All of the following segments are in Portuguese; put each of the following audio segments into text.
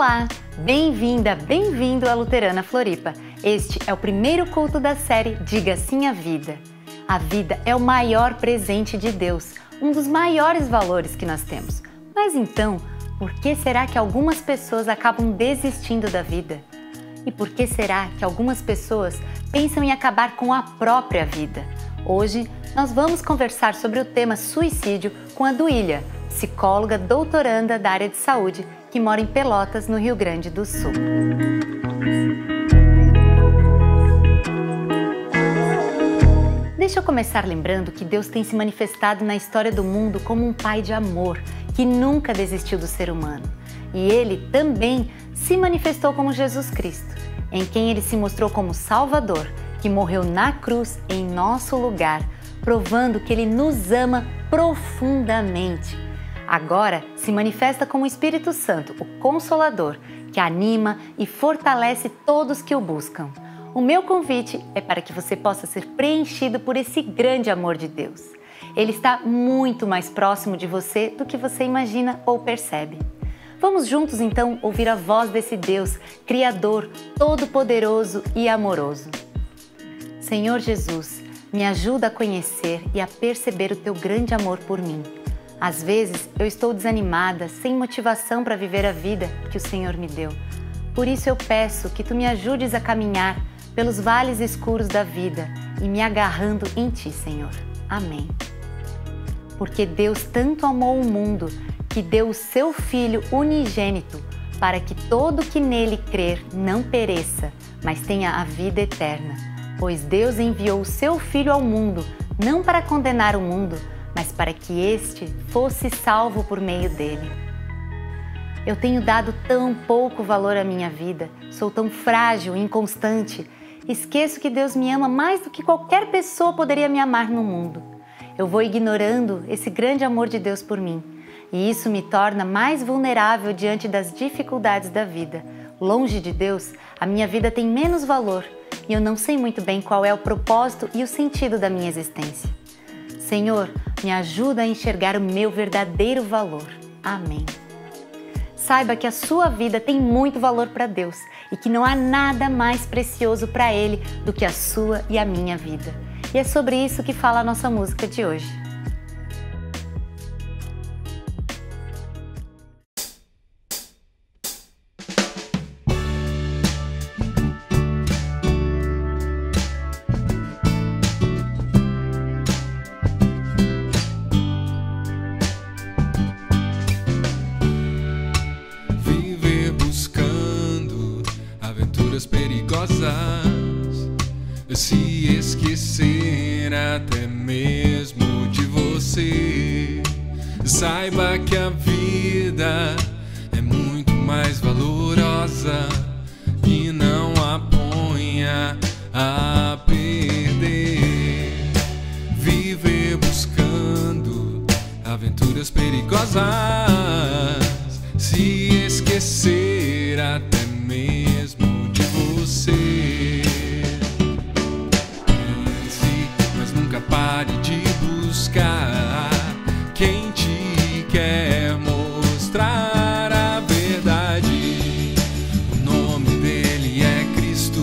Olá! Bem-vinda, bem-vindo à Luterana Floripa. Este é o primeiro culto da série Diga Sim à Vida. A vida é o maior presente de Deus, um dos maiores valores que nós temos. Mas então, por que será que algumas pessoas acabam desistindo da vida? E por que será que algumas pessoas pensam em acabar com a própria vida? Hoje, nós vamos conversar sobre o tema suicídio com a Duília, psicóloga doutoranda da área de saúde, que mora em Pelotas, no Rio Grande do Sul. Deixa eu começar lembrando que Deus tem se manifestado na história do mundo como um pai de amor, que nunca desistiu do ser humano. E Ele também se manifestou como Jesus Cristo, em quem Ele se mostrou como Salvador, que morreu na cruz em nosso lugar, provando que Ele nos ama profundamente. Agora se manifesta como o Espírito Santo, o Consolador, que anima e fortalece todos que o buscam. O meu convite é para que você possa ser preenchido por esse grande amor de Deus. Ele está muito mais próximo de você do que você imagina ou percebe. Vamos juntos então ouvir a voz desse Deus, Criador, Todo-Poderoso e amoroso. Senhor Jesus, me ajuda a conhecer e a perceber o Teu grande amor por mim. Às vezes eu estou desanimada, sem motivação para viver a vida que o Senhor me deu. Por isso eu peço que Tu me ajudes a caminhar pelos vales escuros da vida e me agarrando em Ti, Senhor. Amém. Porque Deus tanto amou o mundo que deu o Seu Filho unigênito para que todo que nele crer não pereça, mas tenha a vida eterna. Pois Deus enviou o Seu Filho ao mundo, não para condenar o mundo, mas para que este fosse salvo por meio dele. Eu tenho dado tão pouco valor à minha vida, sou tão frágil e inconstante, esqueço que Deus me ama mais do que qualquer pessoa poderia me amar no mundo. Eu vou ignorando esse grande amor de Deus por mim, e isso me torna mais vulnerável diante das dificuldades da vida. Longe de Deus, a minha vida tem menos valor, e eu não sei muito bem qual é o propósito e o sentido da minha existência. Senhor, me ajuda a enxergar o meu verdadeiro valor. Amém. Saiba que a sua vida tem muito valor para Deus e que não há nada mais precioso para Ele do que a sua e a minha vida. E é sobre isso que fala a nossa música de hoje. Se esquecer até mesmo de você, saiba que a vida é muito mais valorosa e não a ponha a perder. Viver buscando aventuras perigosas, se esquecer até mesmo de você. Pare de buscar quem te quer mostrar a verdade. O nome dele é Cristo,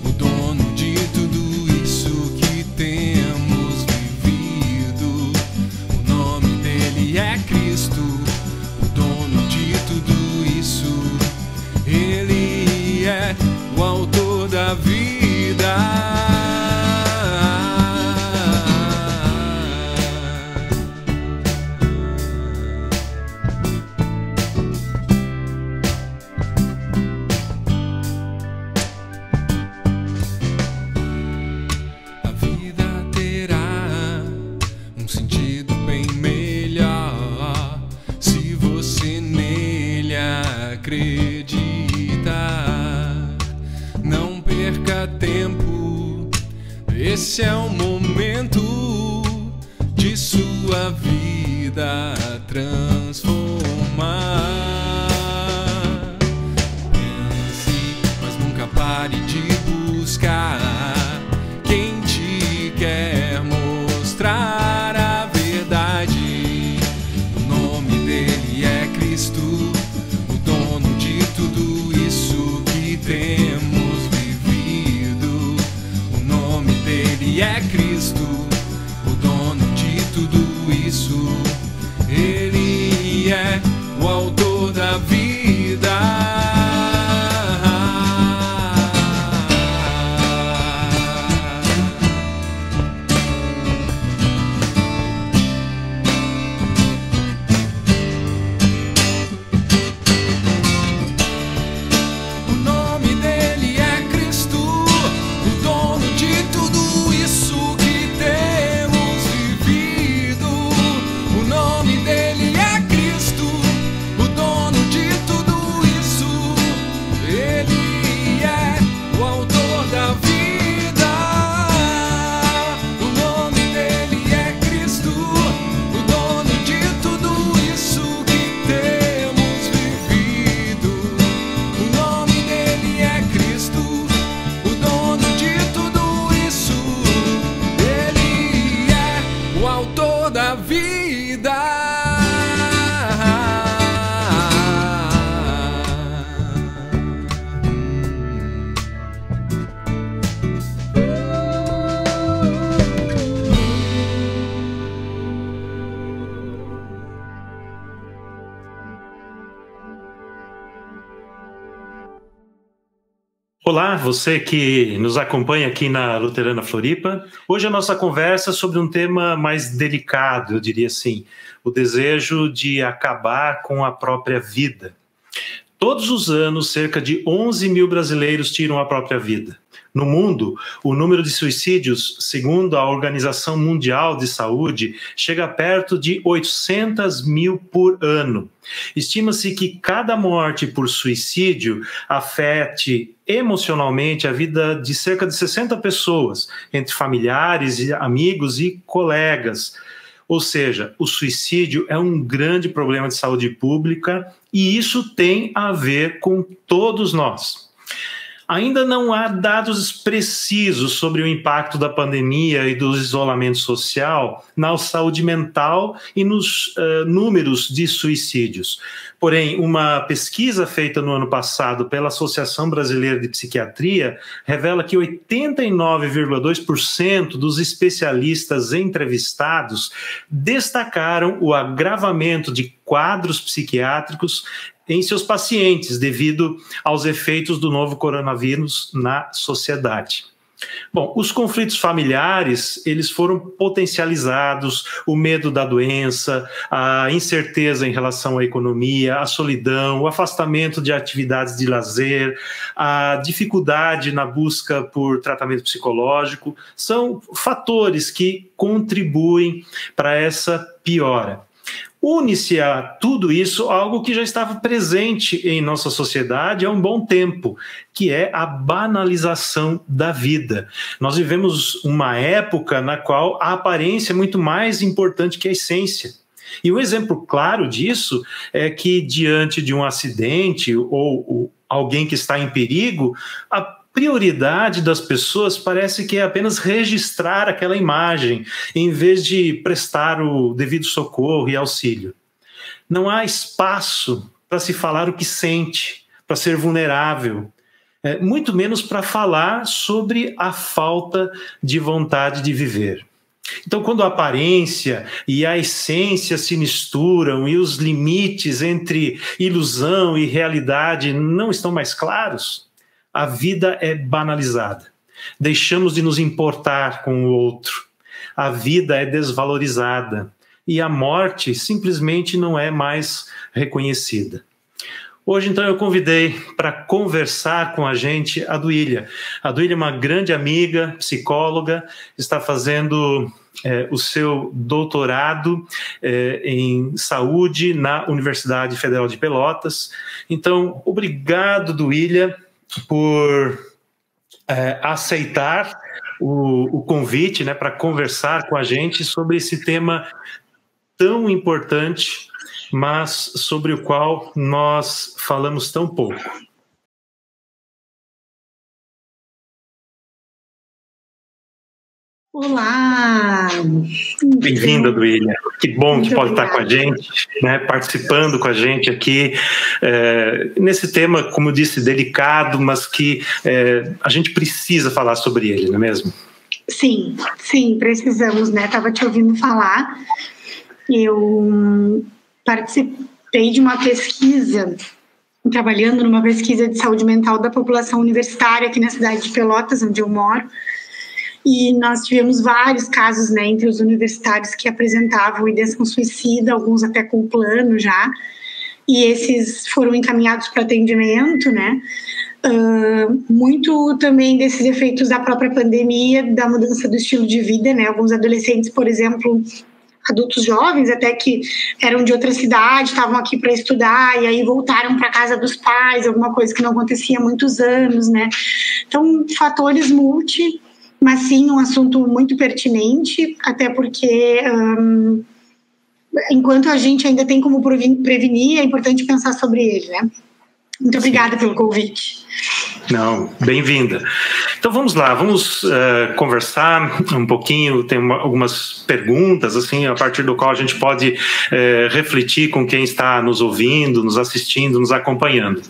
o dono de tudo isso que temos vivido. O nome dele é Cristo, o dono de tudo isso. Ele é o autor da vida. Não perca tempo, esse é o momento de sua vida transformar. Pense, mas nunca pare de buscar quem te quer mostrar a verdade. O nome dele é Cristo, o dono de tudo. Olá, você que nos acompanha aqui na Luterana Floripa. Hoje a nossa conversa é sobre um tema mais delicado, eu diria assim, o desejo de acabar com a própria vida. Todos os anos, cerca de 11 mil brasileiros tiram a própria vida. No mundo, o número de suicídios, segundo a Organização Mundial de Saúde, chega perto de 800 mil por ano. Estima-se que cada morte por suicídio afete emocionalmente a vida de cerca de 60 pessoas, entre familiares, amigos e colegas. Ou seja, o suicídio é um grande problema de saúde pública e isso tem a ver com todos nós. Ainda não há dados precisos sobre o impacto da pandemia e do isolamento social na saúde mental e nos números de suicídios. Porém, uma pesquisa feita no ano passado pela Associação Brasileira de Psiquiatria revela que 89,2% dos especialistas entrevistados destacaram o agravamento de quadros psiquiátricos em seus pacientes devido aos efeitos do novo coronavírus na sociedade. Bom, os conflitos familiares, eles foram potencializados, o medo da doença, a incerteza em relação à economia, a solidão, o afastamento de atividades de lazer, a dificuldade na busca por tratamento psicológico, são fatores que contribuem para essa piora. Une-se a tudo isso algo que já estava presente em nossa sociedade há um bom tempo, que é a banalização da vida. Nós vivemos uma época na qual a aparência é muito mais importante que a essência. E um exemplo claro disso é que, diante de um acidente ou alguém que está em perigo, a prioridade das pessoas parece que é apenas registrar aquela imagem, em vez de prestar o devido socorro e auxílio. Não há espaço para se falar o que sente, para ser vulnerável, muito menos para falar sobre a falta de vontade de viver. Então, quando a aparência e a essência se misturam e os limites entre ilusão e realidade não estão mais claros, a vida é banalizada. Deixamos de nos importar com o outro. A vida é desvalorizada. E a morte simplesmente não é mais reconhecida. Hoje, então, eu convidei para conversar com a gente a Duília. A Duília é uma grande amiga, psicóloga, está fazendo o seu doutorado em saúde na Universidade Federal de Pelotas. Então, obrigado, Duília, por aceitar o convite, né, para conversar com a gente sobre esse tema tão importante, mas sobre o qual nós falamos tão pouco. Olá! Bem-vinda, Duília. Que bom que pode estar com a gente, né, participando com a gente aqui nesse tema, como eu disse, delicado, mas que a gente precisa falar sobre ele, não é mesmo? Sim, precisamos, né? Estava te ouvindo falar. Eu participei de uma pesquisa, trabalhando numa pesquisa de saúde mental da população universitária aqui na cidade de Pelotas, onde eu moro. E nós tivemos vários casos, né, entre os universitários que apresentavam ideação suicida, alguns até com plano já, e esses foram encaminhados para atendimento, né, muito também desses efeitos da própria pandemia, da mudança do estilo de vida, né, alguns adolescentes, por exemplo, adultos jovens até que eram de outra cidade, estavam aqui para estudar e aí voltaram para casa dos pais, alguma coisa que não acontecia há muitos anos, né, então fatores mas sim um assunto muito pertinente, até porque enquanto a gente ainda tem como prevenir, é importante pensar sobre ele, né? Muito obrigada pelo convite. Não, bem-vinda. Então vamos lá, vamos conversar um pouquinho, tem algumas perguntas, assim, a partir do qual a gente pode refletir com quem está nos ouvindo, nos assistindo, nos acompanhando.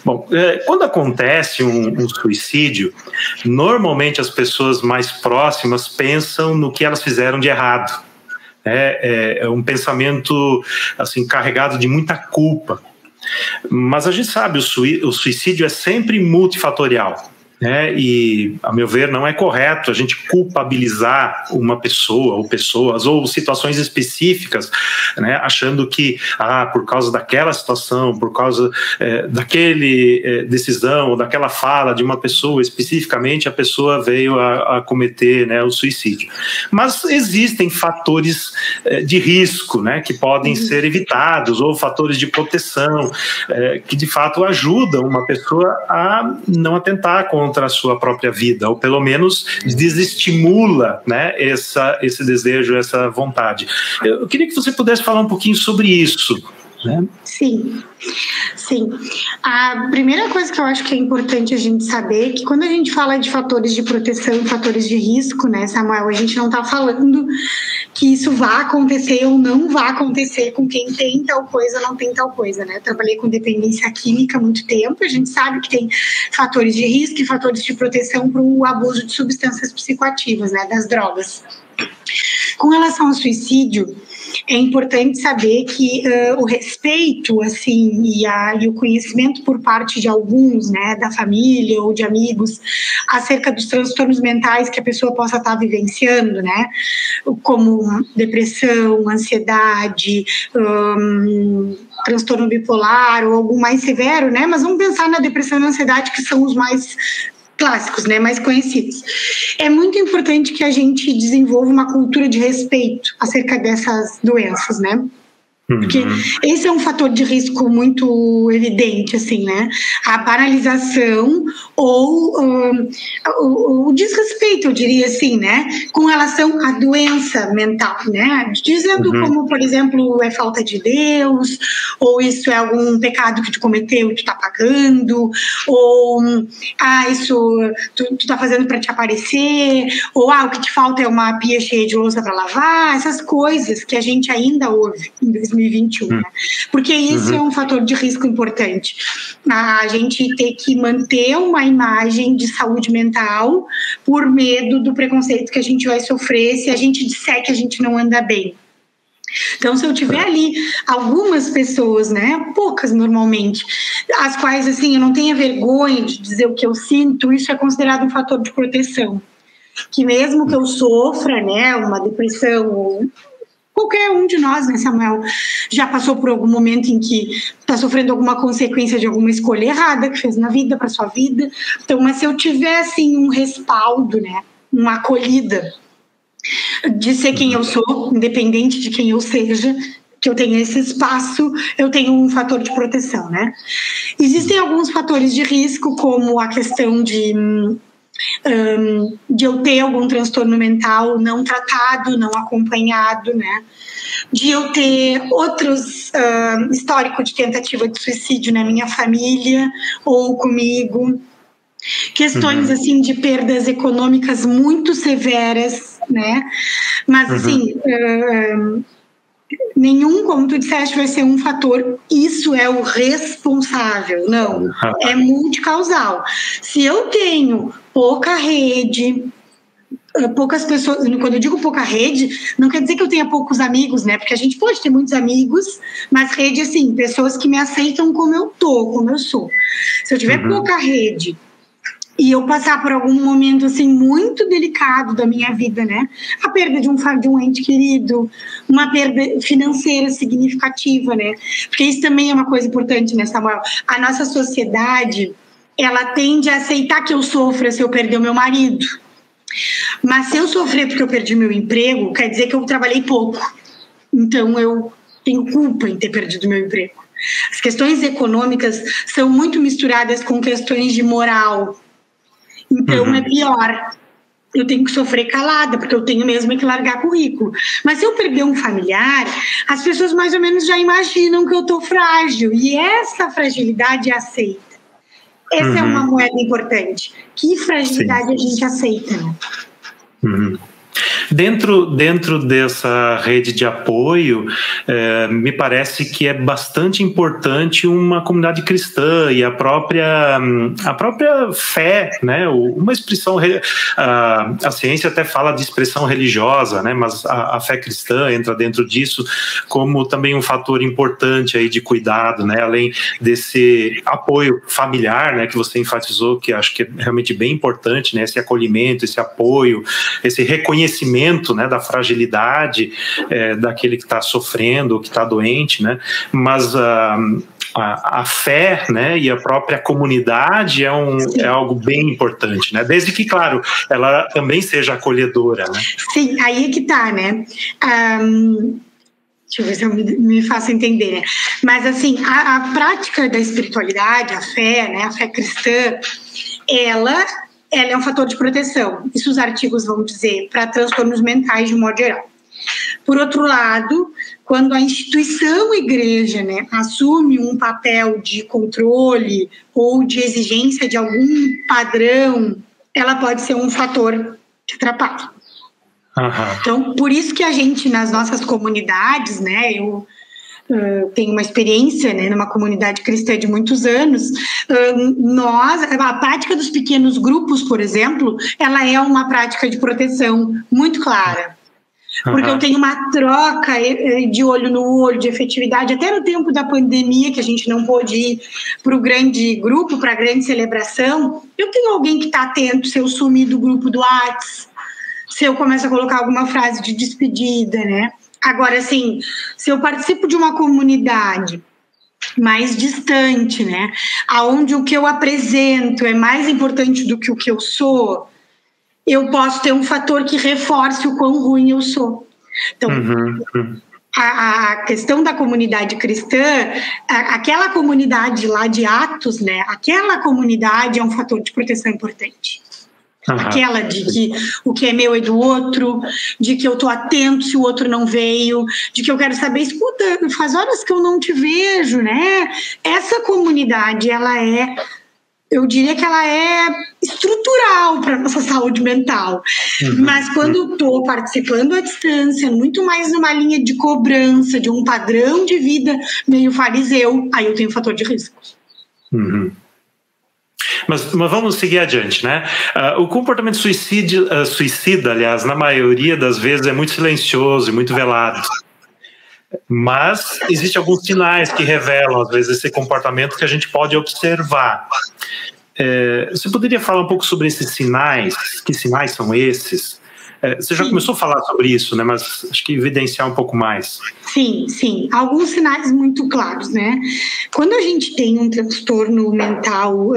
Bom, quando acontece um suicídio, normalmente as pessoas mais próximas pensam no que elas fizeram de errado. É um pensamento assim, carregado de muita culpa. Mas a gente sabe, o suicídio é sempre multifatorial. E, a meu ver, não é correto a gente culpabilizar uma pessoa ou pessoas ou situações específicas, né, achando que, por causa daquela situação, por causa daquele decisão ou daquela fala de uma pessoa especificamente, a pessoa veio a cometer, né, o suicídio. Mas existem fatores de risco, né, que podem ser evitados, ou fatores de proteção que de fato ajudam uma pessoa a não atentar contra a sua própria vida, ou pelo menos desestimula, né, esse desejo, essa vontade. Eu queria que você pudesse falar um pouquinho sobre isso, né? Sim. A primeira coisa que eu acho que é importante a gente saber é que quando a gente fala de fatores de proteção e fatores de risco, né, Samuel, a gente não está falando que isso vá acontecer ou não vá acontecer com quem tem tal coisa ou não tem tal coisa, né? Eu trabalhei com dependência química há muito tempo, a gente sabe que tem fatores de risco e fatores de proteção para o abuso de substâncias psicoativas, né, das drogas. Com relação ao suicídio, é importante saber que o respeito, assim, e o conhecimento por parte de alguns, né, da família ou de amigos, acerca dos transtornos mentais que a pessoa possa estar vivenciando, né, como depressão, ansiedade, transtorno bipolar ou algum mais severo, né, mas vamos pensar na depressão e na ansiedade, que são os mais clássicos, né, mais conhecidos. É muito importante que a gente desenvolva uma cultura de respeito acerca dessas doenças, né? Porque esse é um fator de risco muito evidente, assim, né? A paralisação ou o desrespeito, eu diria assim, né? Com relação à doença mental, né? Dizendo como, por exemplo, é falta de Deus, ou isso é algum pecado que tu cometeu e tu tá pagando, ou isso tu tá fazendo para te aparecer, ou o que te falta é uma pia cheia de louça para lavar, essas coisas que a gente ainda ouve em 2021, né? Porque isso é um fator de risco importante. A gente ter que manter uma imagem de saúde mental por medo do preconceito que a gente vai sofrer se a gente disser que a gente não anda bem. Então, se eu tiver ali algumas pessoas, né, poucas normalmente, as quais, assim, eu não tenho vergonha de dizer o que eu sinto, isso é considerado um fator de proteção. Que mesmo que eu sofra, né, uma depressão, qualquer um de nós, né, Samuel, já passou por algum momento em que está sofrendo alguma consequência de alguma escolha errada que fez na vida, para sua vida. Então, mas se eu tiver, assim, um respaldo, né, uma acolhida de ser quem eu sou, independente de quem eu seja, que eu tenha esse espaço, eu tenho um fator de proteção, né? Existem alguns fatores de risco, como a questão de eu ter algum transtorno mental não tratado, não acompanhado, né? De eu ter outros histórico de tentativa de suicídio na minha família ou comigo. Questões, assim, de perdas econômicas muito severas, né? Mas, assim, nenhum, como tu disseste, vai ser um fator, isso é o responsável. Não, é multicausal. Se eu tenho pouca rede, poucas pessoas, quando eu digo pouca rede, não quer dizer que eu tenha poucos amigos, né? Porque a gente pode ter muitos amigos, mas rede, assim, pessoas que me aceitam como eu tô, como eu sou. Se eu tiver pouca rede e eu passar por algum momento, assim, muito delicado da minha vida, né? A perda de um ente querido, uma perda financeira significativa, né? Porque isso também é uma coisa importante, né, Samuel? A nossa sociedade, ela tende a aceitar que eu sofra se eu perder o meu marido. Mas se eu sofrer porque eu perdi meu emprego, quer dizer que eu trabalhei pouco. Então, eu tenho culpa em ter perdido meu emprego. As questões econômicas são muito misturadas com questões de moral. Então, é pior. Eu tenho que sofrer calada, porque eu tenho mesmo que largar currículo. Mas se eu perder um familiar, as pessoas mais ou menos já imaginam que eu estou frágil. E essa fragilidade é aceita. Essa é uma moeda importante. Que fragilidade a gente aceita, né? Dentro dessa rede de apoio, me parece que é bastante importante uma comunidade cristã e a própria fé, né? Uma expressão, a ciência até fala de expressão religiosa, né? Mas a fé cristã entra dentro disso como também um fator importante aí de cuidado, né? Além desse apoio familiar, né? Que você enfatizou, que acho que é realmente bem importante, né? Esse acolhimento, esse apoio, esse reconhecimento, né, da fragilidade daquele que está sofrendo, que está doente, né? Mas a fé, né, e a própria comunidade é algo bem importante, né? Desde que, claro, ela também seja acolhedora, né? Sim, aí é que tá, né? Deixa eu ver se eu me faço entender, né? Mas, assim, a prática da espiritualidade, a fé, né, a fé cristã, ela é um fator de proteção. Isso os artigos vão dizer, para transtornos mentais de modo geral. Por outro lado, quando a instituição igreja, né, assume um papel de controle ou de exigência de algum padrão, ela pode ser um fator que atrapalha. Uhum. Então, por isso que a gente, nas nossas comunidades, né, eu tenho uma experiência, né, numa comunidade cristã de muitos anos, a prática dos pequenos grupos, por exemplo, ela é uma prática de proteção muito clara. Porque eu tenho uma troca de olho no olho, de efetividade. Até no tempo da pandemia, que a gente não pôde ir para o grande grupo, para a grande celebração, eu tenho alguém que está atento se eu sumir do grupo do WhatsApp, se eu começo a colocar alguma frase de despedida, né? Agora, assim, se eu participo de uma comunidade mais distante, né, onde o que eu apresento é mais importante do que o que eu sou, eu posso ter um fator que reforce o quão ruim eu sou. Então, a questão da comunidade cristã, aquela comunidade lá de Atos, né, aquela comunidade é um fator de proteção importante. Aquela de que o que é meu é do outro, de que eu estou atento se o outro não veio, de que eu quero saber, escuta, faz horas que eu não te vejo, né? Essa comunidade, eu diria que ela é estrutural para a nossa saúde mental. Mas quando eu estou participando à distância, muito mais numa linha de cobrança, de um padrão de vida meio fariseu, aí eu tenho fator de risco. Mas vamos seguir adiante, né? O comportamento suicida, aliás, na maioria das vezes é muito silencioso e muito velado. Mas existem alguns sinais que revelam, às vezes, esse comportamento que a gente pode observar. Você poderia falar um pouco sobre esses sinais? Que sinais são esses? Você já começou a falar sobre isso, né? Mas acho que evidenciar um pouco mais. Sim. Alguns sinais muito claros, né? Quando a gente tem um transtorno mental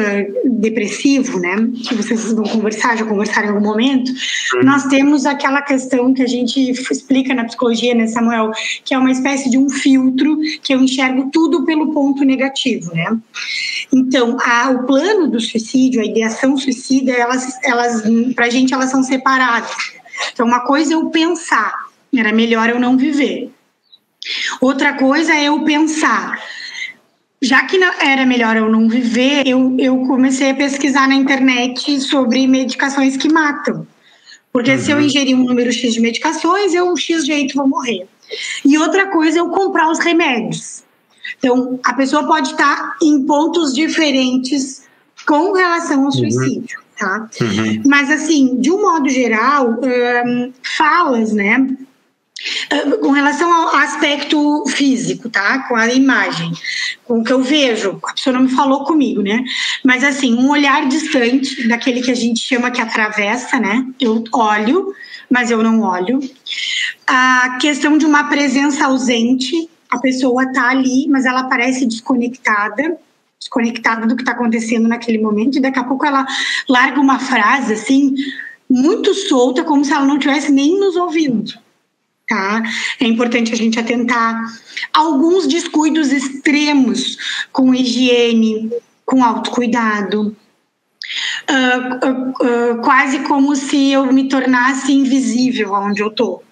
depressivo, né? Que vocês vão já conversaram em algum momento, nós temos aquela questão que a gente explica na psicologia, né, Samuel? Que é uma espécie de um filtro que eu enxergo tudo pelo ponto negativo, né? Então, o plano do suicídio, a ideação suicida, elas pra gente, elas são separadas. Então, uma coisa é eu pensar, era melhor eu não viver. Outra coisa é eu pensar, já que era melhor eu não viver, eu comecei a pesquisar na internet sobre medicações que matam. Porque se eu ingerir um número X de medicações, eu X jeito vou morrer. E outra coisa é eu comprar os remédios. Então, a pessoa pode estar em pontos diferentes com relação ao suicídio. Tá? Mas, assim, de um modo geral, falas, né, com relação ao aspecto físico, tá? Com a imagem, com o que eu vejo, a pessoa não me falou comigo, né? Mas, assim, um olhar distante daquele que a gente chama que atravessa, né? Eu olho, mas eu não olho. A questão de uma presença ausente, a pessoa tá ali, mas ela parece desconectada do que está acontecendo naquele momento, e daqui a pouco ela larga uma frase assim, muito solta, como se ela não estivesse nem nos ouvindo, tá? É importante a gente atentar. Alguns descuidos extremos com higiene, com autocuidado, quase como se eu me tornasse invisível onde eu tô.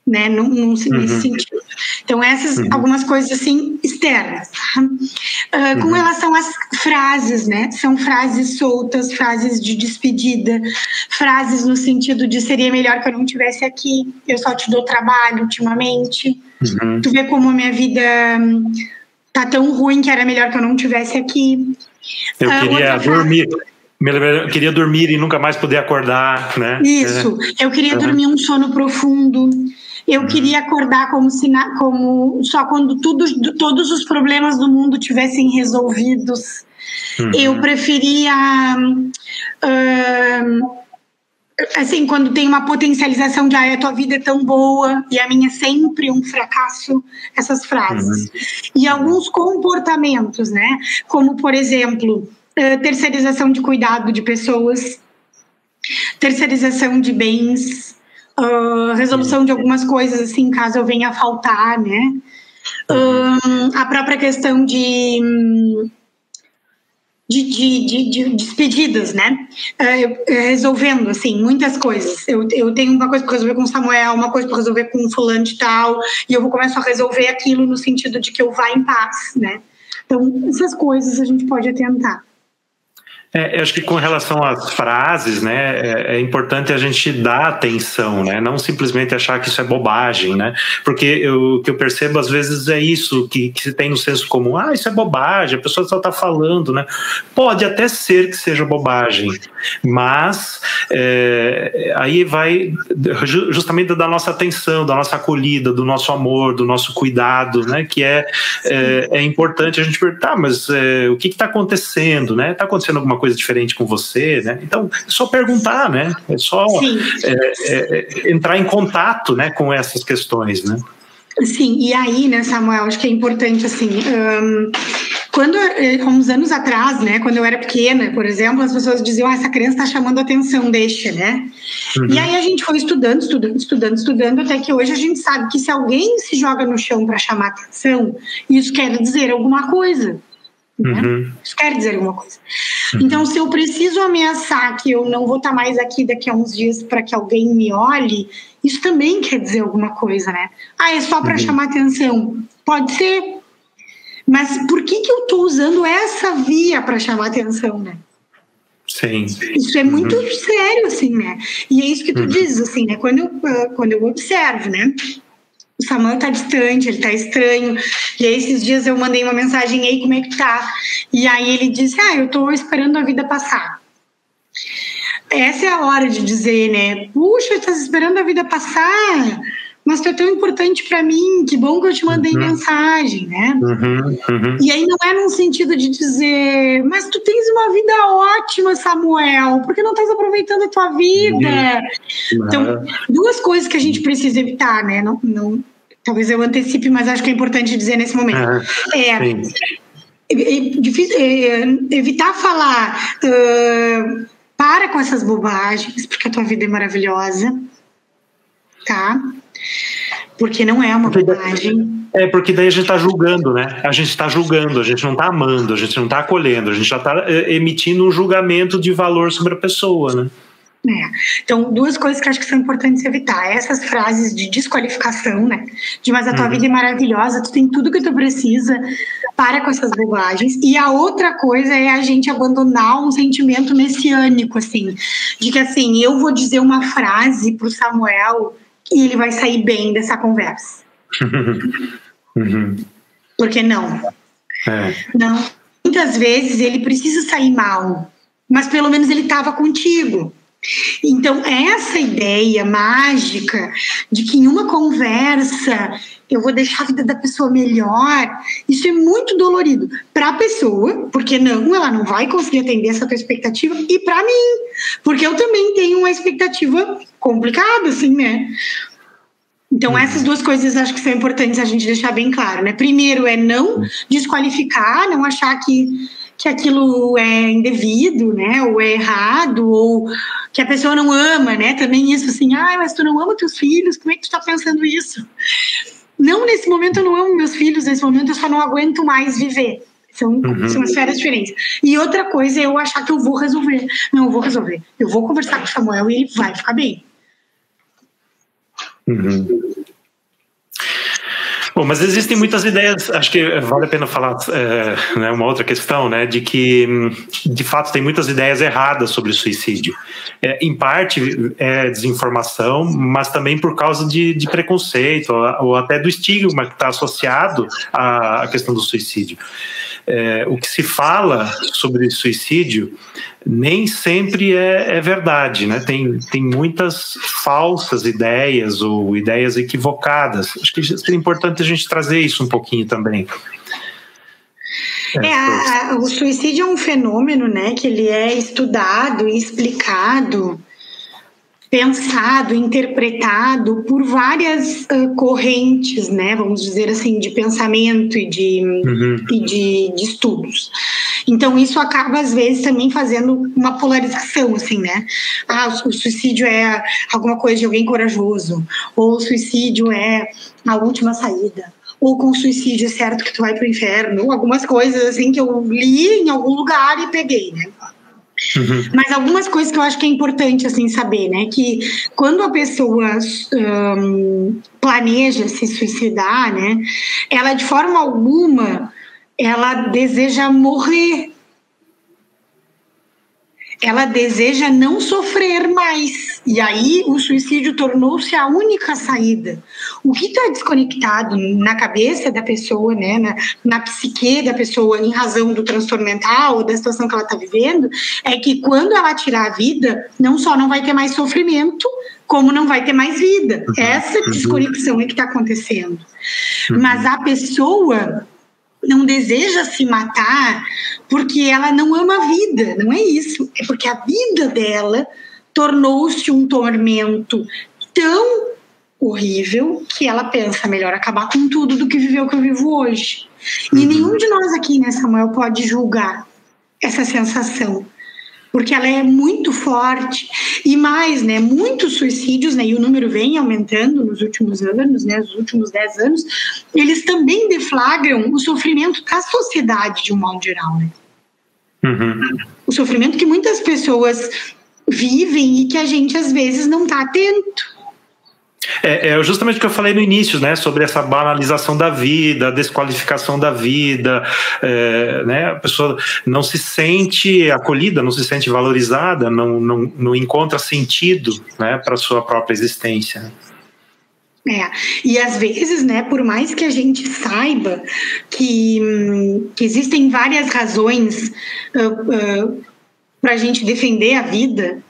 né, nesse sentido. Então, essas algumas coisas assim externas. Com relação às frases, né, são frases soltas, frases de despedida, frases no sentido de seria melhor que eu não estivesse aqui, eu só te dou trabalho ultimamente, tu vê como a minha vida tá tão ruim que era melhor que eu não estivesse aqui. Eu queria dormir. Eu queria dormir e nunca mais poder acordar, né? Isso. Eu queria dormir um sono profundo. Eu queria acordar como só quando todos os problemas do mundo tivessem resolvidos. Eu preferia assim, quando tem uma potencialização de a tua vida é tão boa e a minha é sempre um fracasso, essas frases. E alguns comportamentos, né? Como, por exemplo, terceirização de cuidado de pessoas, terceirização de bens, resolução de algumas coisas, assim, caso eu venha a faltar, né? A própria questão de despedidas, né? Resolvendo, assim, muitas coisas. Eu tenho uma coisa para resolver com o Samuel, uma coisa para resolver com o fulano de tal, e eu começo a resolver aquilo no sentido de que eu vá em paz, né? Então, essas coisas a gente pode atentar. Eu acho que com relação às frases, né, é importante a gente dar atenção, né, não simplesmente achar que isso é bobagem, né, porque o que eu percebo às vezes é isso que se tem no senso comum, isso é bobagem, a pessoa só está falando, né, pode até ser que seja bobagem, mas aí vai justamente da nossa atenção, da nossa acolhida, do nosso amor, do nosso cuidado, né, que é importante a gente perguntar, mas o que está acontecendo, né, está acontecendo alguma coisa diferente com você, né? Então, é só perguntar, né? É só entrar em contato, né, com essas questões, né? Sim, e aí, né, Samuel, acho que é importante, assim, quando, há uns anos atrás, né, quando eu era pequena, por exemplo, as pessoas diziam, essa criança está chamando atenção, deixa, né? E aí a gente foi estudando, até que hoje a gente sabe que se alguém se joga no chão para chamar atenção, isso quer dizer alguma coisa. Né? Isso quer dizer alguma coisa. Então, se eu preciso ameaçar que eu não vou estar mais aqui daqui a uns dias para que alguém me olhe, isso também quer dizer alguma coisa, né? É só para chamar atenção. Pode ser. Mas por que eu estou usando essa via para chamar atenção, né? Sim. Isso é muito sério, assim, né? E é isso que tu dizes, assim, né? Quando eu observo, né? O Samuel tá distante, ele tá estranho. E aí, esses dias eu mandei uma mensagem, ei, como é que tu tá? E aí ele disse, eu tô esperando a vida passar. Essa é a hora de dizer, né? Puxa, estás esperando a vida passar? Mas tu é tão importante para mim, que bom que eu te mandei mensagem, né? E aí não é num sentido de dizer, mas tu tens uma vida ótima, Samuel, por que não estás aproveitando a tua vida? Então, duas coisas que a gente precisa evitar, né? Não, talvez eu antecipe, mas acho que é importante dizer nesse momento. Evitar falar, para com essas bobagens, porque a tua vida é maravilhosa, tá? Porque não é uma bobagem. Porque daí a gente está julgando, né? A gente está julgando, a gente não está amando, a gente não está acolhendo, a gente já está emitindo um julgamento de valor sobre a pessoa, né? Então, duas coisas que acho que são importantes evitar. Essas frases de desqualificação, né? De mas a tua vida é maravilhosa, tu tem tudo que tu precisa, para com essas bobagens. E a outra coisa é a gente abandonar um sentimento messiânico, assim, de que assim, eu vou dizer uma frase pro Samuel e ele vai sair bem dessa conversa. Porque não. Não. Muitas vezes ele precisa sair mal, mas pelo menos ele estava contigo. Então, essa ideia mágica de que em uma conversa eu vou deixar a vida da pessoa melhor, isso é muito dolorido para a pessoa, porque ela não vai conseguir atender essa tua expectativa, e para mim, porque eu também tenho uma expectativa complicada, assim, né? Então, essas duas coisas acho que são importantes a gente deixar bem claro, né? Primeiro é não desqualificar, não achar que aquilo é indevido, né? Ou é errado, ou que a pessoa não ama, né? Também isso assim, mas tu não ama teus filhos, como é que tu tá pensando isso? Não, nesse momento eu não amo meus filhos, nesse momento eu só não aguento mais viver. São esferas diferentes. E outra coisa é eu achar que eu vou resolver. Não, eu vou resolver. Eu vou conversar com o Samuel e ele vai ficar bem. Bom, mas existem muitas ideias, acho que vale a pena falar né, uma outra questão, né, de que, de fato, tem muitas ideias erradas sobre o suicídio. Em parte é desinformação, mas também por causa de preconceito, ou até do estigma que está associado à questão do suicídio. O que se fala sobre suicídio nem sempre é verdade, né? Tem muitas falsas ideias ou ideias equivocadas. Acho que seria importante a gente trazer isso um pouquinho também. O suicídio é um fenômeno, né, que ele é estudado e explicado, pensado, interpretado por várias correntes, né, vamos dizer assim, de pensamento e de estudos. Então isso acaba às vezes também fazendo uma polarização, assim, né? O suicídio é alguma coisa de alguém corajoso, ou o suicídio é a última saída, ou com o suicídio é certo que tu vai pro inferno, ou algumas coisas assim que eu li em algum lugar e peguei, né? Mas algumas coisas que eu acho que é importante assim saber, né, que quando a pessoa planeja se suicidar, né, ela de forma alguma ela deseja morrer, ela deseja não sofrer mais, e aí o suicídio tornou-se a única saída. O que está desconectado na cabeça da pessoa, né, na psique da pessoa, em razão do transtorno mental ou da situação que ela está vivendo, é que quando ela tirar a vida, não só não vai ter mais sofrimento, como não vai ter mais vida. Essa desconexão é que está acontecendo. Mas a pessoa não deseja se matar porque ela não ama a vida, não é isso. É porque a vida dela tornou-se um tormento tão horrível que ela pensa, melhor acabar com tudo do que viver o que eu vivo hoje. E nenhum de nós aqui, né, Samuel, pode julgar essa sensação, porque ela é muito forte. E mais, né, muitos suicídios, né, e o número vem aumentando nos últimos anos, né, nos últimos 10 anos, eles também deflagram o sofrimento da sociedade de um modo geral, né? O sofrimento que muitas pessoas vivem e que a gente às vezes não está atento. É justamente o que eu falei no início, né, sobre essa banalização da vida, a desqualificação da vida, né, a pessoa não se sente acolhida, não se sente valorizada, não encontra sentido, né, para a sua própria existência. E às vezes, né, por mais que a gente saiba que existem várias razões para a gente defender a vida,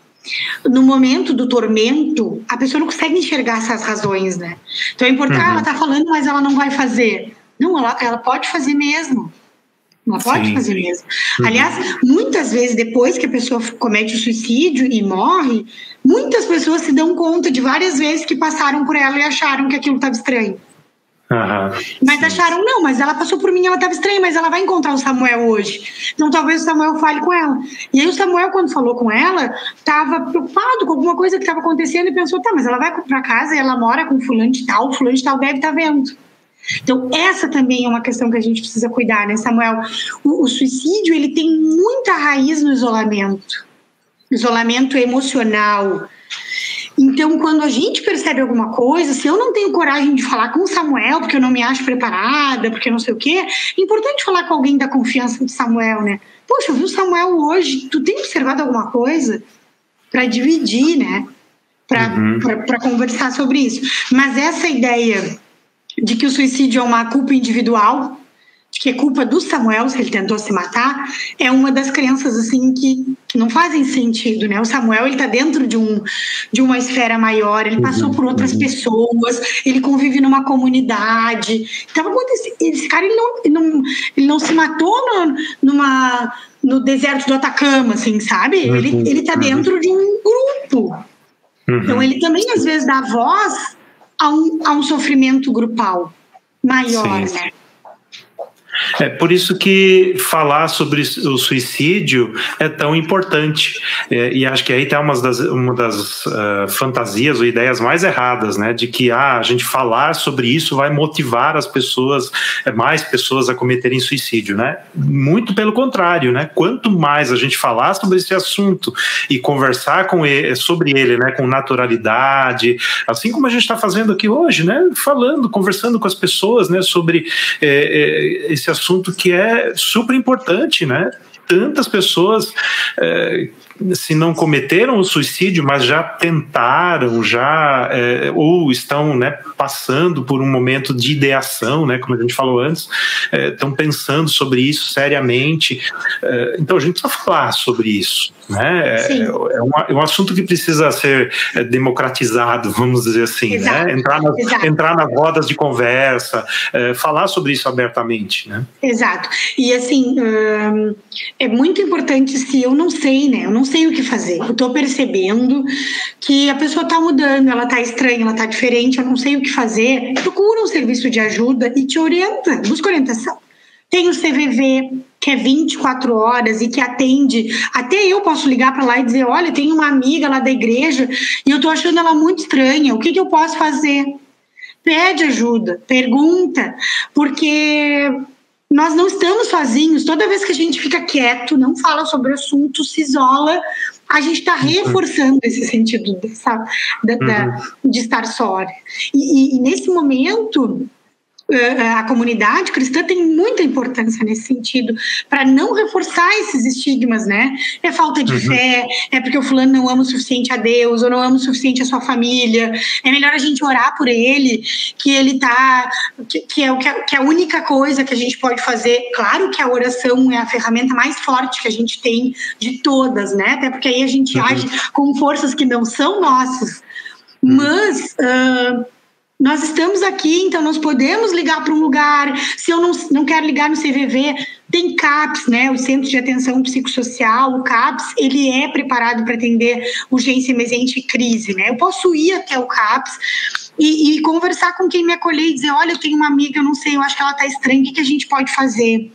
no momento do tormento, a pessoa não consegue enxergar essas razões, né? Então é importante, ela tá falando, mas ela não vai fazer. Não, ela pode fazer mesmo. Ela pode fazer mesmo. Aliás, muitas vezes depois que a pessoa comete o suicídio e morre, muitas pessoas se dão conta de várias vezes que passaram por ela e acharam que aquilo estava estranho. Mas acharam, não, mas ela passou por mim, ela estava estranha, mas ela vai encontrar o Samuel hoje. Então talvez o Samuel fale com ela. E aí o Samuel, quando falou com ela, estava preocupado com alguma coisa que estava acontecendo e pensou, tá, mas ela vai para casa e ela mora com fulano de tal deve estar vendo. Então essa também é uma questão que a gente precisa cuidar, né, Samuel? O suicídio, ele tem muita raiz no isolamento emocional. Então, quando a gente percebe alguma coisa, se eu não tenho coragem de falar com o Samuel, porque eu não me acho preparada, porque eu não sei o quê, é importante falar com alguém da confiança do Samuel, né? Poxa, eu vi o Samuel hoje, tu tem observado alguma coisa? Para dividir, né? Para conversar sobre isso. Mas essa ideia de que o suicídio é uma culpa individual, de que é culpa do Samuel se ele tentou se matar, é uma das crenças assim que não fazem sentido, né? O Samuel, ele tá dentro de uma esfera maior, ele passou por outras pessoas, ele convive numa comunidade. Então, esse cara, ele não se matou no deserto do Atacama, assim, sabe? Ele tá dentro de um grupo. Então, ele também, às vezes, dá voz a um sofrimento grupal maior, né? É por isso que falar sobre o suicídio é tão importante. E acho que aí tem uma das fantasias ou ideias mais erradas, né? De que a gente falar sobre isso vai motivar as pessoas, mais pessoas a cometerem suicídio, né? Muito pelo contrário, né? Quanto mais a gente falar sobre esse assunto e conversar sobre ele, né? Com naturalidade, assim como a gente está fazendo aqui hoje, né? Conversando com as pessoas, né? Sobre esse assunto que é super importante, né? Tantas pessoas, se não cometeram o suicídio, mas já tentaram, ou estão, né, passando por um momento de ideação, né, como a gente falou antes, estão pensando sobre isso seriamente. Então a gente precisa falar sobre isso, né? É um assunto que precisa ser democratizado, vamos dizer assim, né? Entrar nas rodas de conversa, falar sobre isso abertamente, né? Exato. E assim, é muito importante, se eu não sei, né? Eu não sei o que fazer. Eu tô percebendo que a pessoa tá mudando, ela tá estranha, ela tá diferente, eu não sei o que fazer. Procura um serviço de ajuda e te orienta, busca orientação. Tem o CVV, que é 24 horas e que atende. Até eu posso ligar para lá e dizer, olha, tem uma amiga lá da igreja e eu tô achando ela muito estranha, o que eu posso fazer? Pede ajuda, pergunta, porque nós não estamos sozinhos. Toda vez que a gente fica quieto, não fala sobre o assunto, se isola, a gente está reforçando esse sentido de estar só. E nesse momento, a comunidade cristã tem muita importância nesse sentido, para não reforçar esses estigmas, né? É falta de fé, é porque o fulano não ama o suficiente a Deus, ou não ama o suficiente a sua família. É melhor a gente orar por ele, que ele tá, que é a única coisa que a gente pode fazer. Claro que a oração é a ferramenta mais forte que a gente tem de todas, né? Até porque aí a gente age com forças que não são nossas. Mas nós estamos aqui, então nós podemos ligar para um lugar. Se eu não quero ligar no CVV, tem CAPS, né? O Centro de Atenção Psicossocial, o CAPS, ele é preparado para atender urgência, emergência e crise, né? Eu posso ir até o CAPS e conversar com quem me acolher e dizer, olha, eu tenho uma amiga, eu não sei, eu acho que ela está estranha, o que a gente pode fazer?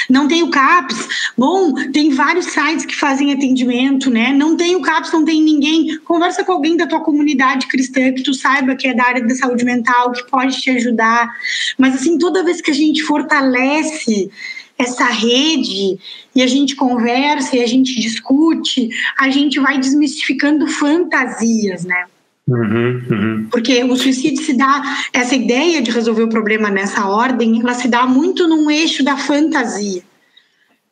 Não tem o CAPS? Bom, tem vários sites que fazem atendimento, né? Não tem o CAPS, não tem ninguém. Conversa com alguém da tua comunidade cristã que tu saiba que é da área da saúde mental, que pode te ajudar. Mas assim, toda vez que a gente fortalece essa rede e a gente conversa e a gente discute, a gente vai desmistificando fantasias, né? Porque o suicídio se dá, essa ideia de resolver o problema nessa ordem, ela se dá muito num eixo da fantasia.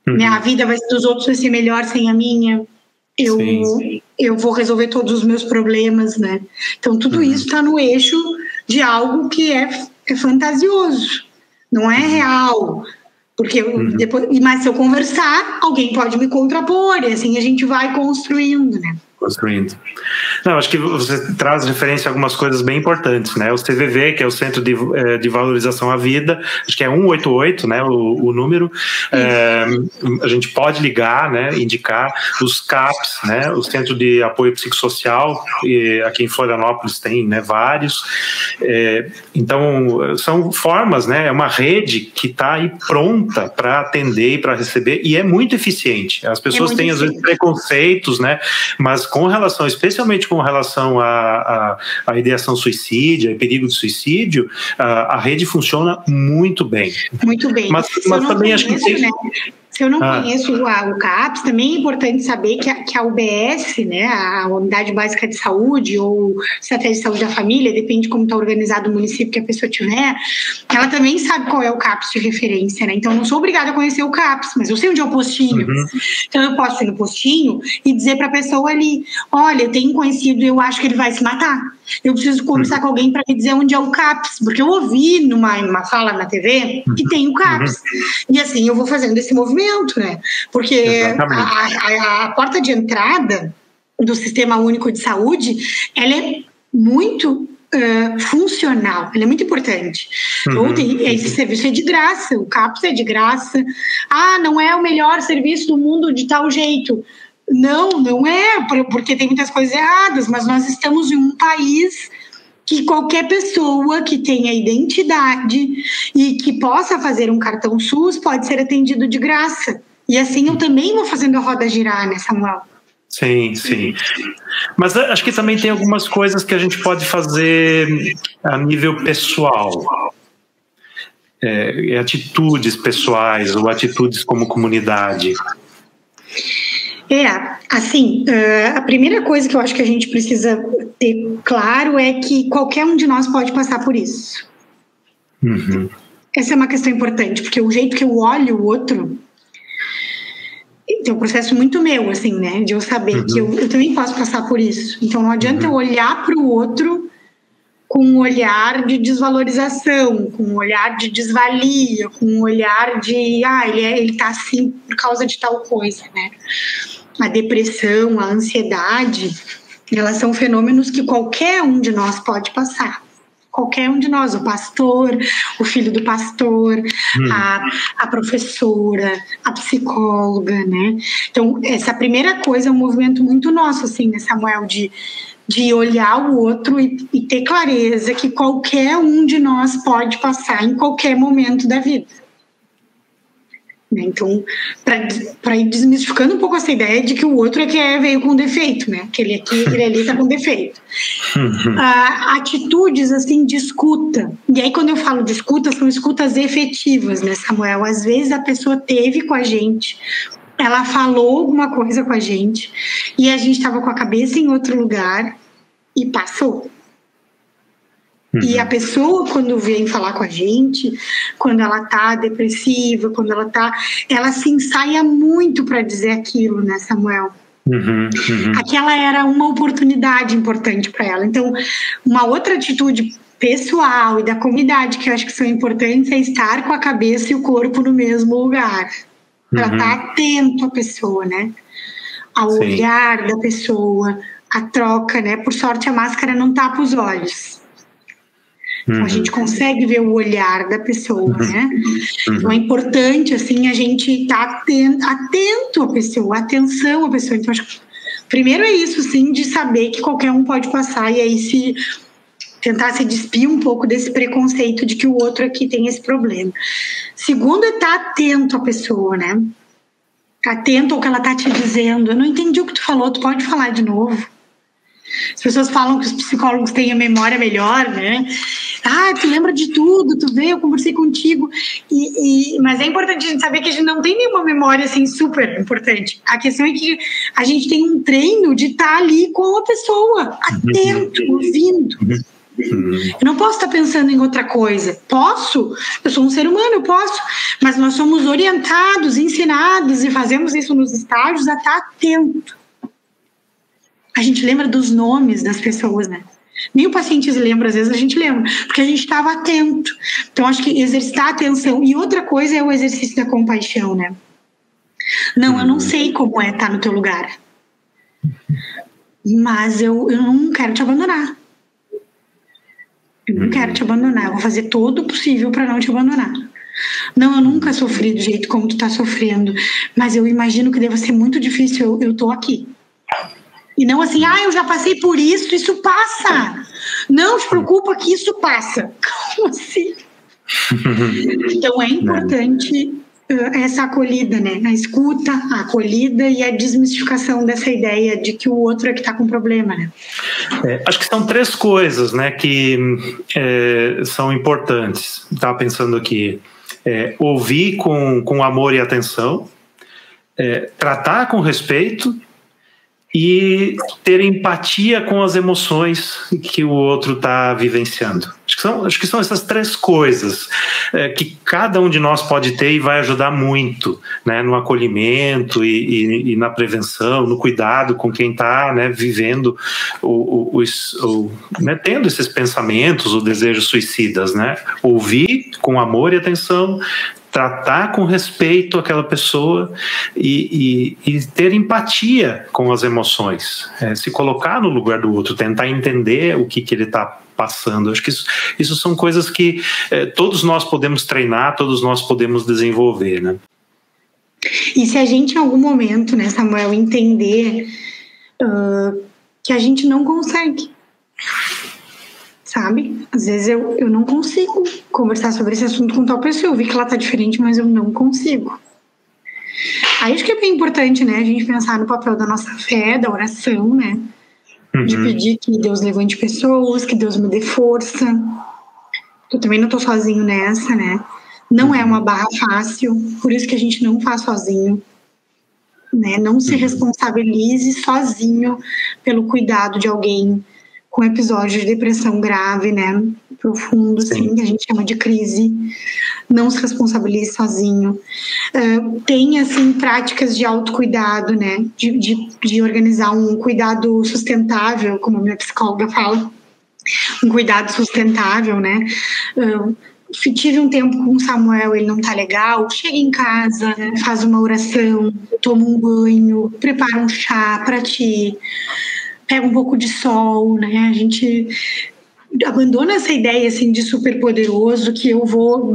A vida dos outros vai ser melhor sem a minha, eu vou resolver todos os meus problemas, né? Então tudo isso está no eixo de algo que é fantasioso, não é real. Porque mas se eu conversar, alguém pode me contrapor, e assim a gente vai construindo, né? Não, acho que você traz referência a algumas coisas bem importantes, né? O CVV, que é o Centro de Valorização à Vida, acho que é 188, né? O número. A gente pode ligar, né? Indicar os CAPS, né? O Centro de Apoio Psicossocial, aqui em Florianópolis tem, né? Vários. Então, são formas, né? É uma rede que está aí pronta para atender e para receber, e é muito eficiente. As pessoas têm, às vezes, preconceitos, né? Mas especialmente com relação à ideação suicídia, perigo de suicídio, a rede funciona muito bem. Muito bem. Mas também acho que tem... Se eu não conheço o CAPS, também é importante saber que a UBS, né, a Unidade Básica de Saúde, ou Estratégia de Saúde da Família, depende de como está organizado o município que a pessoa tiver, ela também sabe qual é o CAPS de referência, né? Então, eu não sou obrigada a conhecer o CAPS, mas eu sei onde é o postinho. Então, eu posso ir no postinho e dizer para a pessoa ali, olha, eu tenho um conhecido e eu acho que ele vai se matar. Eu preciso conversar com alguém para me dizer onde é o CAPS, porque eu ouvi numa fala na TV que tem o CAPS. E assim, eu vou fazendo esse movimento, né? Porque a porta de entrada do Sistema Único de Saúde, ela é muito funcional, ela é muito importante. Esse serviço é de graça, o CAPS é de graça. Não é o melhor serviço do mundo de tal jeito. Não é, porque tem muitas coisas erradas, mas nós estamos em um país que qualquer pessoa que tenha identidade e que possa fazer um cartão SUS pode ser atendido de graça. E assim eu também vou fazendo a roda girar, né, Samuel? Sim, sim. Mas acho que também tem algumas coisas que a gente pode fazer a nível pessoal. Atitudes pessoais ou atitudes como comunidade. Assim, a primeira coisa que eu acho que a gente precisa ter claro é que qualquer um de nós pode passar por isso. Uhum. Essa é uma questão importante, porque o jeito que eu olho o outro tem um processo muito meu, assim, né, de eu saber que eu também posso passar por isso. Então não adianta eu olhar para o outro com um olhar de desvalorização, com um olhar de desvalia, com um olhar de ele tá assim por causa de tal coisa, né? A depressão, a ansiedade, elas são fenômenos que qualquer um de nós pode passar. Qualquer um de nós, o pastor, o filho do pastor, a professora, a psicóloga, né? Então, essa primeira coisa é um movimento muito nosso, assim, né, Samuel, de olhar o outro e ter clareza que qualquer um de nós pode passar em qualquer momento da vida. Então, para ir desmistificando um pouco essa ideia de que o outro veio com defeito, né? Que ele ali está com defeito. Atitudes, assim, de escuta. E aí, quando eu falo de escuta, são escutas efetivas, né, Samuel? Às vezes a pessoa esteve com a gente, ela falou alguma coisa com a gente e a gente estava com a cabeça em outro lugar e passou. E a pessoa, quando vem falar com a gente, quando ela tá depressiva, ela se ensaia muito para dizer aquilo, né, Samuel? Aquela era uma oportunidade importante para ela. Então, uma outra atitude pessoal e da comunidade que eu acho que são importantes é estar com a cabeça e o corpo no mesmo lugar. Para estar atento à pessoa, né? Ao olhar da pessoa, a troca, né? Por sorte, a máscara não tapa os olhos. Então, a gente consegue ver o olhar da pessoa, né? Então, é importante, assim, a gente estar atento à pessoa, atenção à pessoa. Então, acho que primeiro é isso, sim, de saber que qualquer um pode passar e aí tentar se despir um pouco desse preconceito de que o outro aqui tem esse problema. Segundo é estar atento à pessoa, né? Atento ao que ela está te dizendo. Eu não entendi o que tu falou, tu pode falar de novo. As pessoas falam que os psicólogos têm a memória melhor, né? Tu lembra de tudo, tu vê, eu conversei contigo. Mas é importante a gente saber que a gente não tem nenhuma memória assim super importante. A questão é que a gente tem um treino de estar ali com a pessoa, atento, ouvindo. Eu não posso estar pensando em outra coisa. Posso, eu sou um ser humano, eu posso, mas nós somos orientados, ensinados e fazemos isso nos estágios a estar atento. A gente lembra dos nomes das pessoas, né? Nem o paciente lembra, às vezes a gente lembra, porque a gente estava atento. Então, acho que exercitar a atenção. E outra coisa é o exercício da compaixão, né? Não, eu não sei como é estar no teu lugar, mas eu não quero te abandonar. Eu não quero te abandonar, eu vou fazer todo o possível para não te abandonar. Não, eu nunca sofri do jeito como tu está sofrendo, mas eu imagino que deva ser muito difícil, eu tô aqui. E não assim, eu já passei por isso passa. Não te preocupa que isso passa. Como assim? Então é importante essa acolhida, né? A escuta, a acolhida e a desmistificação dessa ideia de que o outro é que está com problema, né? Acho que são 3 coisas, né, que são importantes. Estava pensando aqui. Ouvir com amor e atenção, tratar com respeito e ter empatia com as emoções que o outro está vivenciando. Acho que são essas 3 coisas que cada um de nós pode ter e vai ajudar muito, né, no acolhimento e na prevenção, no cuidado com quem está, né, vivendo, né, tendo esses pensamentos ou desejos suicidas, né? Ouvir com amor e atenção, tratar com respeito aquela pessoa e ter empatia com as emoções, se colocar no lugar do outro, tentar entender o que ele está passando. Acho que isso são coisas que todos nós podemos treinar, todos nós podemos desenvolver, né? E se a gente em algum momento, né, Samuel, entender que a gente não consegue, sabe? Às vezes eu não consigo conversar sobre esse assunto com tal pessoa. Eu vi que ela tá diferente, mas eu não consigo. Aí acho que é bem importante, né, a gente pensar no papel da nossa fé, da oração, né? De pedir que Deus levante pessoas, que Deus me dê força. Eu também não tô sozinho nessa, né? Não é uma barra fácil, por isso que a gente não faz sozinho, né? Não se responsabilize sozinho pelo cuidado de alguém com episódio de depressão grave, né? Profundo, assim, que a gente chama de crise. Não se responsabilize sozinho. Tenha, assim, práticas de autocuidado, né? De organizar um cuidado sustentável, como a minha psicóloga fala. Um cuidado sustentável, né? Tive um tempo com o Samuel, ele não tá legal, chega em casa, faz uma oração, toma um banho, prepara um chá pra ti, pega um pouco de sol, né? A gente abandona essa ideia assim de super poderoso que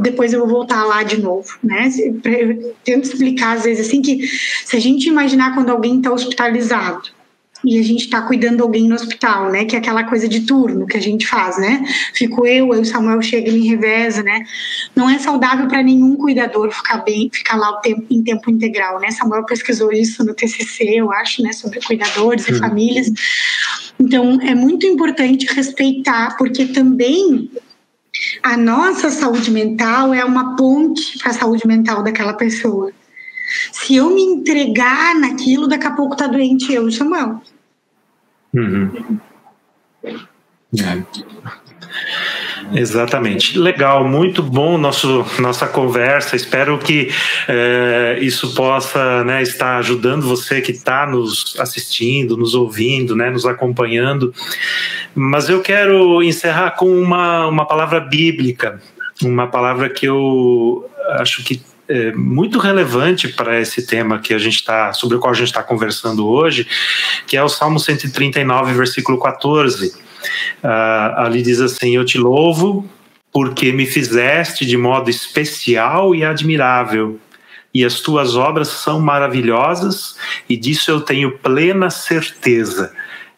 depois eu vou voltar lá de novo, né? Eu tento explicar às vezes assim que se a gente imaginar quando alguém está hospitalizado e a gente está cuidando de alguém no hospital, né? Que é aquela coisa de turno que a gente faz, né? Fico eu, o Samuel chega e me reveza, né? Não é saudável para nenhum cuidador ficar lá em tempo integral, né? Samuel pesquisou isso no TCC, eu acho, né? Sobre cuidadores e famílias. Então, é muito importante respeitar, porque também a nossa saúde mental é uma ponte para a saúde mental daquela pessoa. Se eu me entregar naquilo, daqui a pouco tá doente eu e Samuel. Exatamente. Legal, muito bom nossa conversa. Espero que isso possa, né, estar ajudando você que está nos assistindo, nos ouvindo, né, nos acompanhando. Mas eu quero encerrar com uma palavra bíblica, uma palavra que eu acho que é muito relevante para esse tema que sobre o qual a gente está conversando hoje, que é o Salmo 139, versículo 14. Ali diz assim: eu te louvo porque me fizeste de modo especial e admirável, e as tuas obras são maravilhosas, e disso eu tenho plena certeza.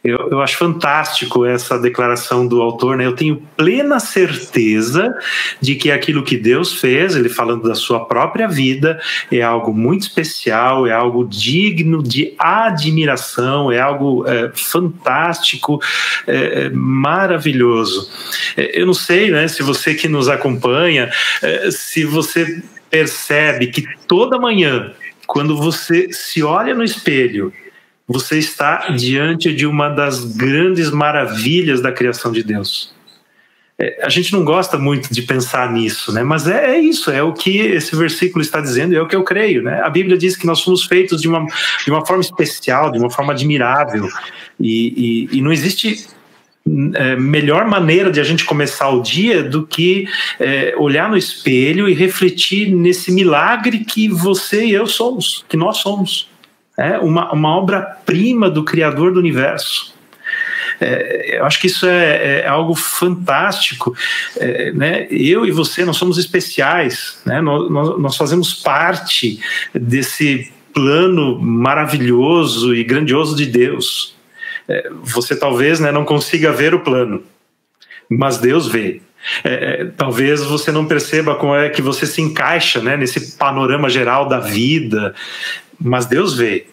Eu acho fantástico essa declaração do autor, né? Eu tenho plena certeza de que aquilo que Deus fez, ele falando da sua própria vida, é algo muito especial, é algo digno de admiração, é algo fantástico, maravilhoso. Eu não sei, né, se você que nos acompanha, se você percebe que toda manhã, quando você se olha no espelho, você está diante de uma das grandes maravilhas da criação de Deus. A gente não gosta muito de pensar nisso, né? Mas é isso, é o que esse versículo está dizendo e é o que eu creio, né? A Bíblia diz que nós fomos feitos de uma forma especial, de uma forma admirável, e não existe melhor maneira de a gente começar o dia do que olhar no espelho e refletir nesse milagre que você e eu somos, que nós somos. Uma obra-prima do Criador do Universo. Eu acho que isso é algo fantástico, né? Eu e você, nós somos especiais, né? Nós fazemos parte desse plano maravilhoso e grandioso de Deus. Você talvez, né, não consiga ver o plano, mas Deus vê. Talvez você não perceba como é que você se encaixa, né, nesse panorama geral da vida, mas Deus vê.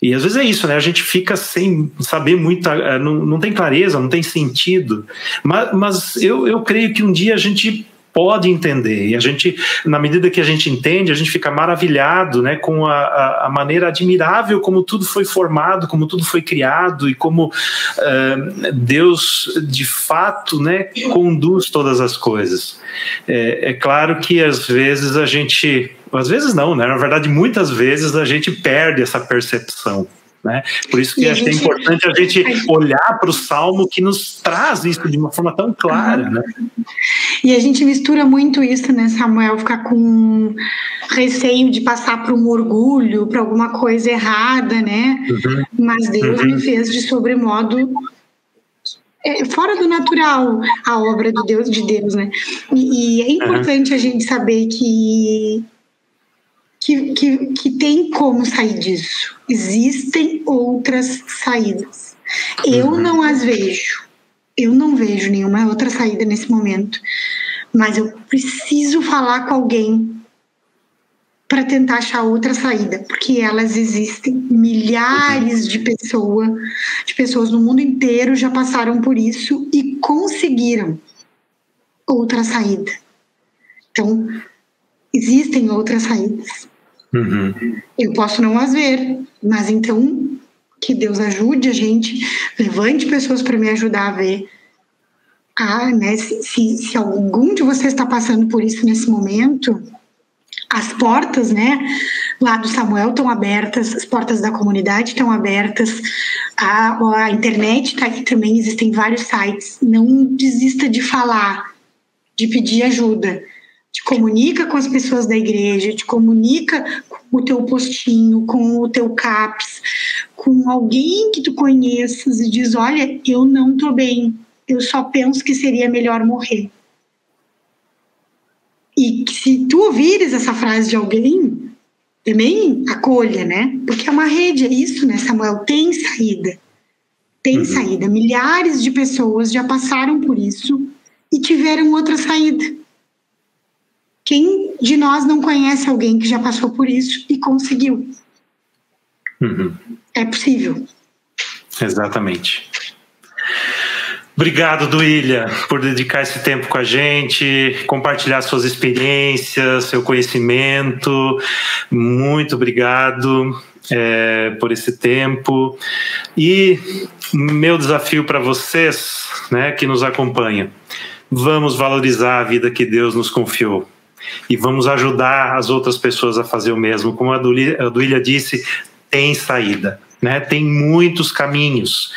E às vezes é isso, né? A gente fica sem saber muito, não tem clareza, não tem sentido. Mas eu creio que um dia a gente pode entender, e a gente, na medida que a gente entende, a gente fica maravilhado, né, com a maneira admirável como tudo foi formado, como tudo foi criado, e como Deus de fato, né, conduz todas as coisas. É claro que às vezes às vezes não, né? Na verdade, muitas vezes a gente perde essa percepção, né? Por isso que acho que é importante a gente olhar para o Salmo que nos traz isso de uma forma tão clara, né? E a gente mistura muito isso, né, Samuel? Ficar com receio de passar por um orgulho, para alguma coisa errada, né? Mas Deus me fez de sobremodo fora do natural a obra de Deus, né? E é importante a gente saber que tem como sair disso. Existem outras saídas. Eu não as vejo. Eu não vejo nenhuma outra saída nesse momento, mas eu preciso falar com alguém para tentar achar outra saída, porque elas existem. Milhares de pessoas no mundo inteiro já passaram por isso e conseguiram outra saída. Então, existem outras saídas. Eu posso não as ver, mas então que Deus ajude a gente, levante pessoas para me ajudar a ver. Né, se algum de vocês está passando por isso nesse momento, as portas, né, lá do Samuel estão abertas, as portas da comunidade estão abertas, a internet está aqui também, existem vários sites. Não desista de falar, de pedir ajuda. Te comunica com as pessoas da igreja, te comunica com o teu postinho, com o teu CAPS, com alguém que tu conheças e diz, olha, eu não estou bem, eu só penso que seria melhor morrer. E se tu ouvires essa frase de alguém, também acolha, né? Porque é uma rede, é isso, né, Samuel? Tem saída. Tem saída. Milhares de pessoas já passaram por isso e tiveram outra saída. Quem de nós não conhece alguém que já passou por isso e conseguiu? É possível. Exatamente. Obrigado, Duília, por dedicar esse tempo com a gente, compartilhar suas experiências, seu conhecimento. Muito obrigado por esse tempo. E meu desafio para vocês, né, que nos acompanham, vamos valorizar a vida que Deus nos confiou. E vamos ajudar as outras pessoas a fazer o mesmo. Como a Duília disse, tem saída. Né? Tem muitos caminhos.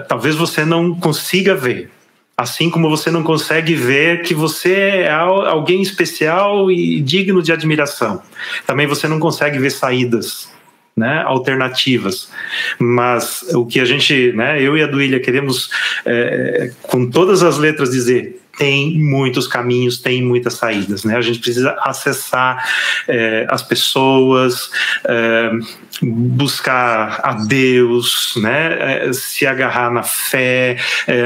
Talvez você não consiga ver, assim como você não consegue ver que você é alguém especial e digno de admiração. Também você não consegue ver saídas, né, alternativas. Mas o que a gente, né, eu e a Duília queremos com todas as letras dizer: tem muitos caminhos, tem muitas saídas, né? A gente precisa acessar as pessoas, buscar a Deus, né? Se agarrar na fé,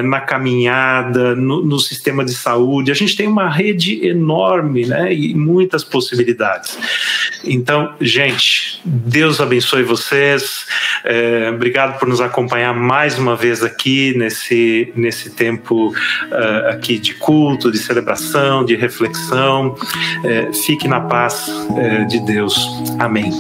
na caminhada, no sistema de saúde. A gente tem uma rede enorme, né? E muitas possibilidades. Então, gente, Deus abençoe vocês. Obrigado por nos acompanhar mais uma vez aqui nesse tempo aqui de culto, de celebração, de reflexão. Fique na paz de Deus. Amém.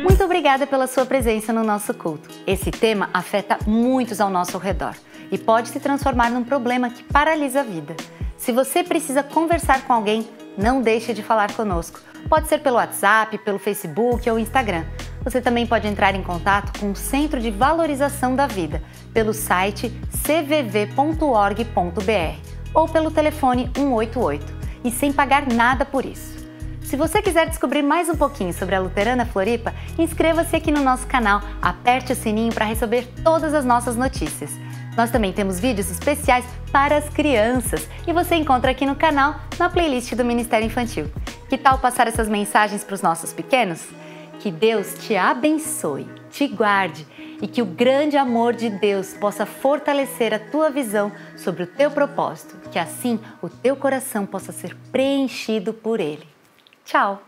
Muito obrigada pela sua presença no nosso culto. Esse tema afeta muitos ao nosso redor e pode se transformar num problema que paralisa a vida. Se você precisa conversar com alguém, não deixe de falar conosco. Pode ser pelo WhatsApp, pelo Facebook ou Instagram. Você também pode entrar em contato com o Centro de Valorização da Vida pelo site cvv.org.br ou pelo telefone 188 e sem pagar nada por isso. Se você quiser descobrir mais um pouquinho sobre a Luterana Floripa, inscreva-se aqui no nosso canal, aperte o sininho para receber todas as nossas notícias. Nós também temos vídeos especiais para as crianças e você encontra aqui no canal, na playlist do Ministério Infantil. Que tal passar essas mensagens para os nossos pequenos? Que Deus te abençoe, te guarde e que o grande amor de Deus possa fortalecer a tua visão sobre o teu propósito, que assim o teu coração possa ser preenchido por Ele. Tchau!